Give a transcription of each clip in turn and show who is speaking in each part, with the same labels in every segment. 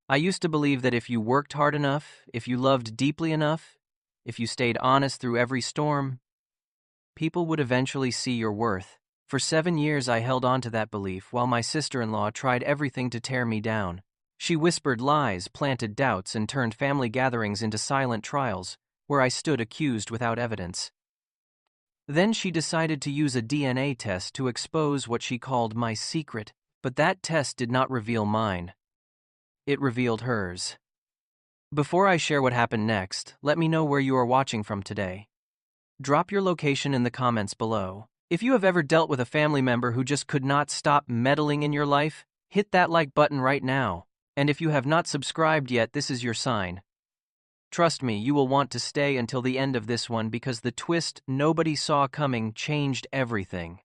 Speaker 1: I used to believe that if you worked hard enough, if you loved deeply enough, if you stayed honest through every storm, people would eventually see your worth. For 7 years I held on to that belief while my sister-in-law tried everything to tear me down. She whispered lies, planted doubts, and turned family gatherings into silent trials, where I stood accused without evidence. Then she decided to use a DNA test to expose what she called my secret, but that test did not reveal mine. It revealed hers. Before I share what happened next, let me know where you are watching from today. Drop your location in the comments below. If you have ever dealt with a family member who just could not stop meddling in your life, hit that like button right now. And if you have not subscribed yet, this is your sign. Trust me, you will want to stay until the end of this one because the twist nobody saw coming changed everything.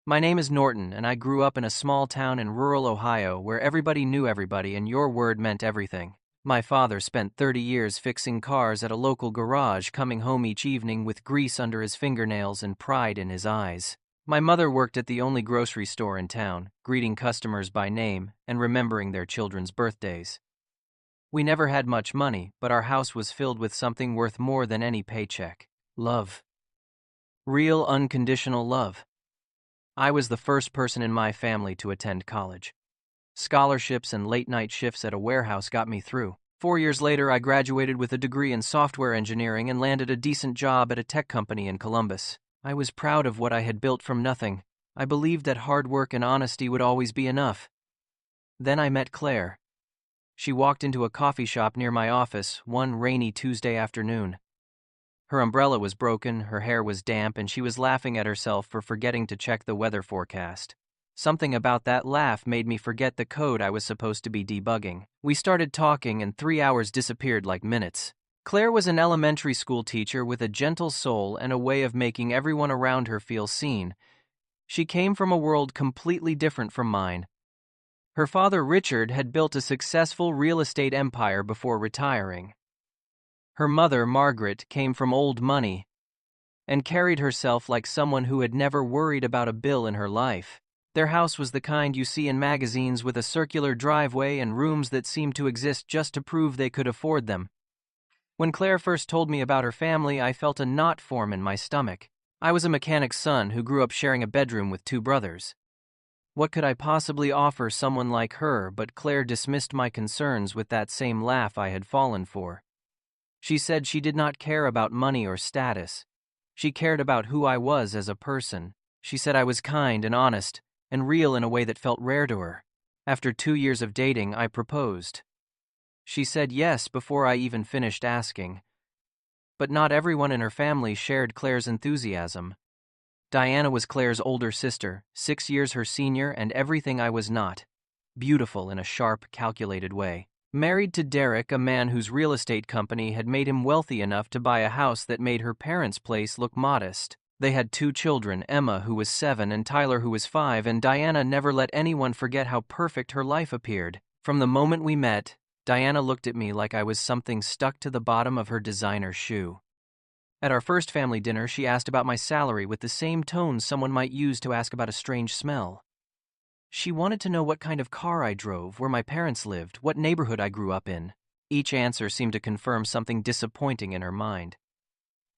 Speaker 1: My name is Norton, and I grew up in a small town in rural Ohio where everybody knew everybody and your word meant everything. My father spent 30 years fixing cars at a local garage, coming home each evening with grease under his fingernails and pride in his eyes. My mother worked at the only grocery store in town, greeting customers by name and remembering their children's birthdays. We never had much money, but our house was filled with something worth more than any paycheck: love. Real, unconditional love. I was the first person in my family to attend college. Scholarships and late-night shifts at a warehouse got me through. 4 years later, I graduated with a degree in software engineering and landed a decent job at a tech company in Columbus. I was proud of what I had built from nothing. I believed that hard work and honesty would always be enough. Then I met Claire. She walked into a coffee shop near my office one rainy Tuesday afternoon. Her umbrella was broken, her hair was damp, and she was laughing at herself for forgetting to check the weather forecast. Something about that laugh made me forget the code I was supposed to be debugging. We started talking, and 3 hours disappeared like minutes. Claire was an elementary school teacher with a gentle soul and a way of making everyone around her feel seen. She came from a world completely different from mine. Her father, Richard, had built a successful real estate empire before retiring. Her mother, Margaret, came from old money and carried herself like someone who had never worried about a bill in her life. Their house was the kind you see in magazines, with a circular driveway and rooms that seemed to exist just to prove they could afford them. When Claire first told me about her family, I felt a knot form in my stomach. I was a mechanic's son who grew up sharing a bedroom with 2 brothers. What could I possibly offer someone like her? But Claire dismissed my concerns with that same laugh I had fallen for. She said she did not care about money or status. She cared about who I was as a person. She said I was kind and honest and real in a way that felt rare to her. After 2 years of dating, I proposed. She said yes before I even finished asking. But not everyone in her family shared Claire's enthusiasm. Diana was Claire's older sister, 6 years her senior, and everything I was not. Beautiful in a sharp, calculated way. Married to Derek, a man whose real estate company had made him wealthy enough to buy a house that made her parents' place look modest. They had 2 children, Emma, who was 7, and Tyler, who was 5, and Diana never let anyone forget how perfect her life appeared. From the moment we met, Diana looked at me like I was something stuck to the bottom of her designer shoe. At our first family dinner, she asked about my salary with the same tone someone might use to ask about a strange smell. She wanted to know what kind of car I drove, where my parents lived, what neighborhood I grew up in. Each answer seemed to confirm something disappointing in her mind.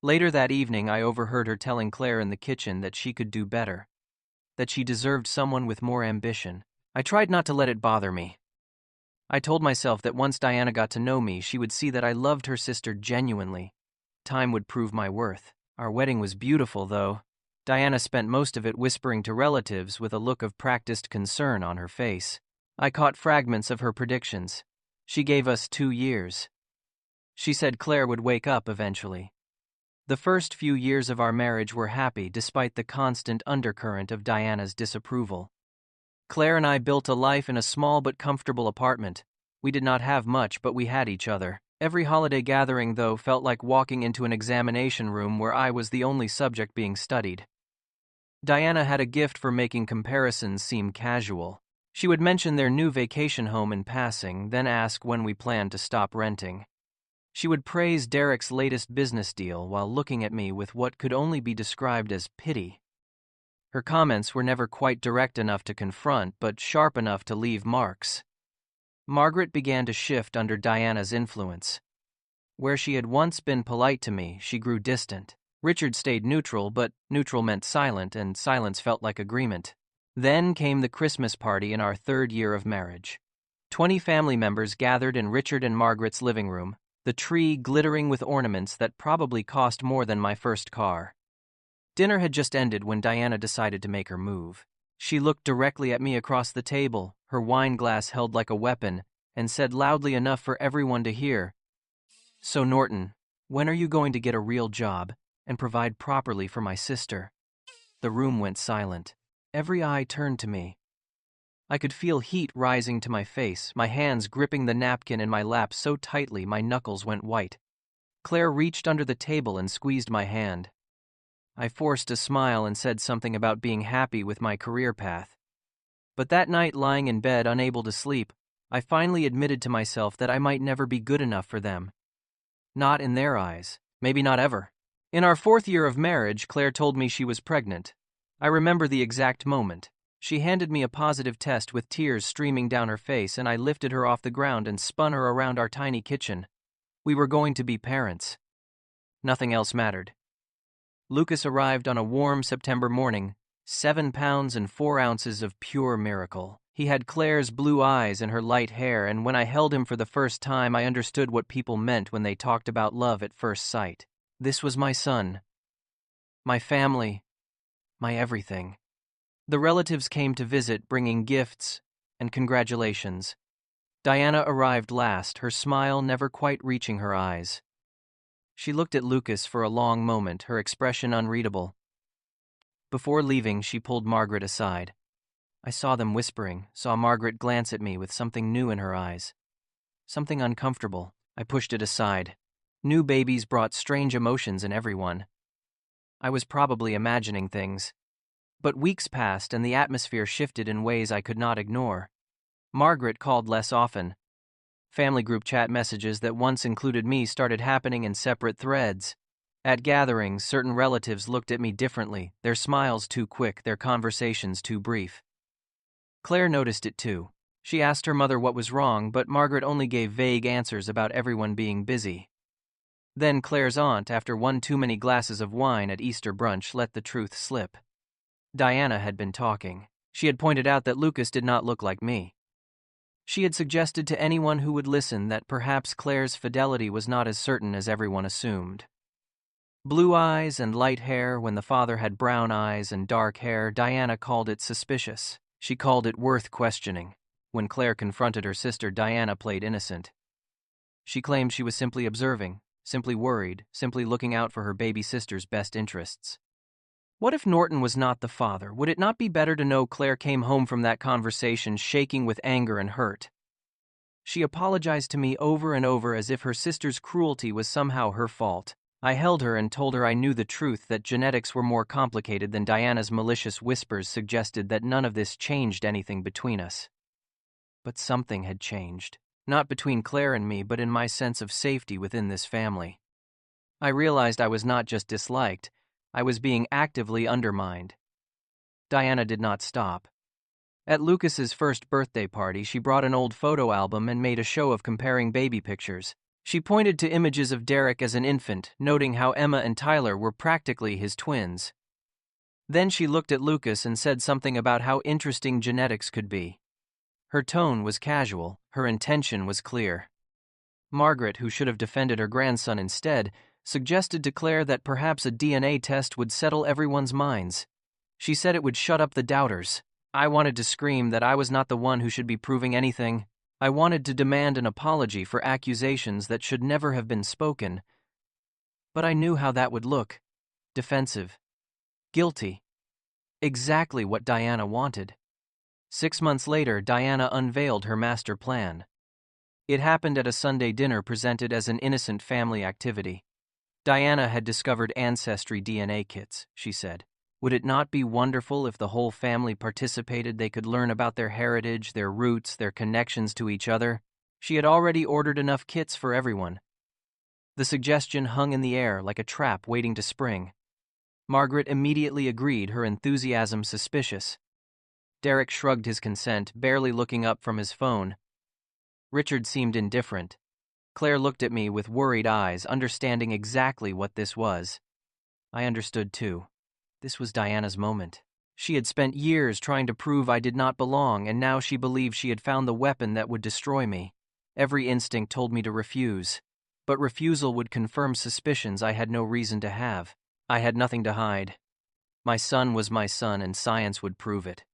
Speaker 1: Later that evening, I overheard her telling Claire in the kitchen that she could do better, that she deserved someone with more ambition. I tried not to let it bother me. I told myself that once Diana got to know me, she would see that I loved her sister genuinely. Time would prove my worth. Our wedding was beautiful, though. Diana spent most of it whispering to relatives with a look of practiced concern on her face. I caught fragments of her predictions. She gave us 2 years. She said Claire would wake up eventually. The first few years of our marriage were happy despite the constant undercurrent of Diana's disapproval. Claire and I built a life in a small but comfortable apartment. We did not have much, but we had each other. Every holiday gathering, though, felt like walking into an examination room where I was the only subject being studied. Diana had a gift for making comparisons seem casual. She would mention their new vacation home in passing, then ask when we planned to stop renting. She would praise Derek's latest business deal while looking at me with what could only be described as pity. Her comments were never quite direct enough to confront, but sharp enough to leave marks. Margaret began to shift under Diana's influence. Where she had once been polite to me, she grew distant. Richard stayed neutral, but neutral meant silent, and silence felt like agreement. Then came the Christmas party in our 3rd year of marriage. 20 family members gathered in Richard and Margaret's living room, the tree glittering with ornaments that probably cost more than my first car. Dinner had just ended when Diana decided to make her move. She looked directly at me across the table, her wine glass held like a weapon, and said loudly enough for everyone to hear, "So Norton, when are you going to get a real job and provide properly for my sister?" The room went silent. Every eye turned to me. I could feel heat rising to my face, my hands gripping the napkin in my lap so tightly my knuckles went white. Claire reached under the table and squeezed my hand. I forced a smile and said something about being happy with my career path. But that night, lying in bed unable to sleep, I finally admitted to myself that I might never be good enough for them. Not in their eyes, maybe not ever. In our 4th year of marriage, Claire told me she was pregnant. I remember the exact moment. She handed me a positive test with tears streaming down her face, and I lifted her off the ground and spun her around our tiny kitchen. We were going to be parents. Nothing else mattered. Lucas arrived on a warm September morning, 7 pounds and 4 ounces of pure miracle. He had Claire's blue eyes and her light hair, and when I held him for the first time, I understood what people meant when they talked about love at first sight. This was my son. My family. My everything. The relatives came to visit, bringing gifts and congratulations. Diana arrived last, her smile never quite reaching her eyes. She looked at Lucas for a long moment, her expression unreadable. Before leaving, she pulled Margaret aside. I saw them whispering, saw Margaret glance at me with something new in her eyes. Something uncomfortable. I pushed it aside. New babies brought strange emotions in everyone. I was probably imagining things. But weeks passed and the atmosphere shifted in ways I could not ignore. Margaret called less often. Family group chat messages that once included me started happening in separate threads. At gatherings, certain relatives looked at me differently, their smiles too quick, their conversations too brief. Claire noticed it too. She asked her mother what was wrong, but Margaret only gave vague answers about everyone being busy. Then Claire's aunt, after one too many glasses of wine at Easter brunch, let the truth slip. Diana had been talking. She had pointed out that Lucas did not look like me. She had suggested to anyone who would listen that perhaps Claire's fidelity was not as certain as everyone assumed. Blue eyes and light hair when the father had brown eyes and dark hair, Diana called it suspicious. She called it worth questioning. When Claire confronted her sister, Diana played innocent. She claimed she was simply observing, simply worried, simply looking out for her baby sister's best interests. What if Norton was not the father? Would it not be better to know Claire came home from that conversation shaking with anger and hurt? She apologized to me over and over as if her sister's cruelty was somehow her fault. I held her and told her I knew the truth, that genetics were more complicated than Diana's malicious whispers suggested, that none of this changed anything between us. But something had changed. Not between Claire and me, but in my sense of safety within this family. I realized I was not just disliked, I was being actively undermined. Diana did not stop. At Lucas's first birthday party, she brought an old photo album and made a show of comparing baby pictures. She pointed to images of Derek as an infant, noting how Emma and Tyler were practically his twins. Then she looked at Lucas and said something about how interesting genetics could be. Her tone was casual, her intention was clear. Margaret, who should have defended her grandson instead, suggested to Claire that perhaps a DNA test would settle everyone's minds. She said it would shut up the doubters. I wanted to scream that I was not the one who should be proving anything. I wanted to demand an apology for accusations that should never have been spoken. But I knew how that would look. Defensive. Guilty. Exactly what Diana wanted. 6 months later, Diana unveiled her master plan. It happened at a Sunday dinner presented as an innocent family activity. Diana had discovered ancestry DNA kits, she said. Would it not be wonderful if the whole family participated? They could learn about their heritage, their roots, their connections to each other. She had already ordered enough kits for everyone. The suggestion hung in the air like a trap waiting to spring. Margaret immediately agreed, her enthusiasm suspicious. Derek shrugged his consent, barely looking up from his phone. Richard seemed indifferent. Claire looked at me with worried eyes, understanding exactly what this was. I understood too. This was Diana's moment. She had spent years trying to prove I did not belong, and now she believed she had found the weapon that would destroy me. Every instinct told me to refuse. But refusal would confirm suspicions I had no reason to have. I had nothing to hide. My son was my son, and science would prove it.